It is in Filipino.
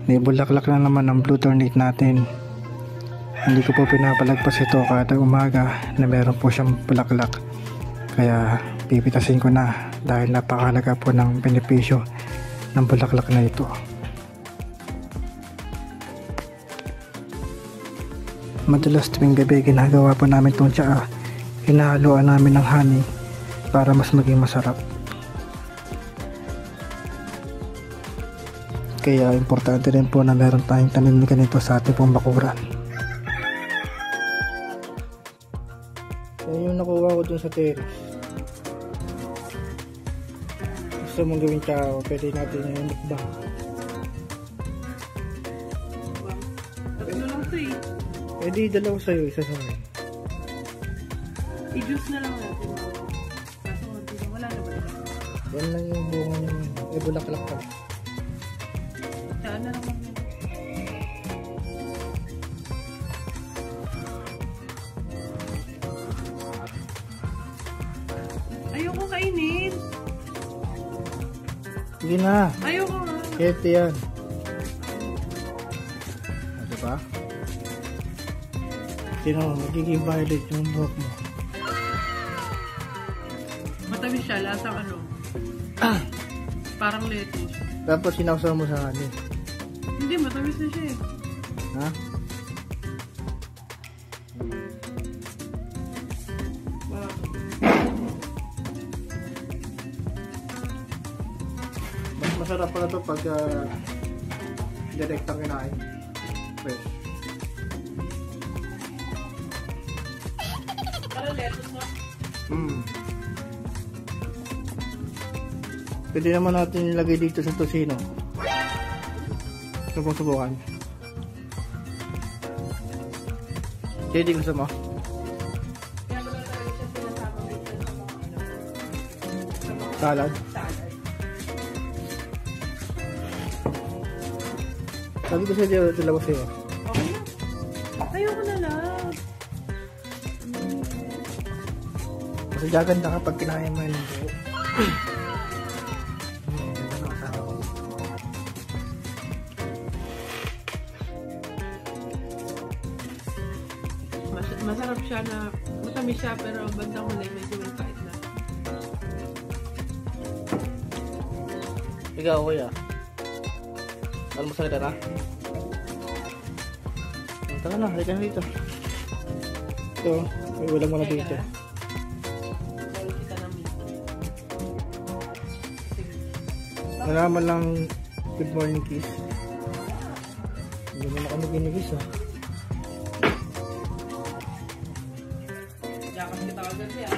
May bulaklak na naman ang blue tornate natin. Hindi ko po pinapalagpas ito kada umaga na meron po siyang bulaklak. Kaya pipitasin ko na dahil napakahalaga po ng benepisyo ng bulaklak na ito. Madalas tuwing gabi ginagawa po namin itong tsaa. Hinahaluan namin ng honey para mas maging masarap. Kaya importante rin po na meron tayong tanim na ganito sa ating pong bakuran. Yan yung nakuha ko dun sa terrace. Gusto mong gawin tao, pwede natin yung mukbang. Tatlo lang ito eh. Pwede dalawa sa'yo, isa sa akin. I-juice na lang natin. Kaso wala na ba? Yan lang yung bunga yung bulaklak pa. Saan na naman yun? Ayoko kainin. Sige na. Ayoko nga. Healthy yan. Diba? Sino, magiging violet yung buhok mo. Matamis siya, lasang ano. Parang lettuce. Tapos sinawsaw mo sa honey. Hindi, matamis na siya eh. Ha? Wow. Mas masarap pala ito pag direktang kinain. Fresh. Parang lettuce na. Pwede naman natin ilagay dito sa tocino. Ito pong subukan. Jadi gusto mo? Kaya wala talaga siya sinasama dito sa mga ano. Sa mga Salad? salad. Sabi ko sa'yo, dalawa sa'yo. Okay na. Ayoko na lang. Kasi gaganda kapag kinain mo yun ng buo. Masarap siya na matamis siya pero bandang huli medyo may kahit na. Ikaw, kuya. Almusal ka na? Tara na, halika na dito. Ito, may ulam mo na dito. Bawal kita ng meat. Nalaman lang good morning kiss. Hindi mo na kami ginigis ah. Yakas kita agad siya.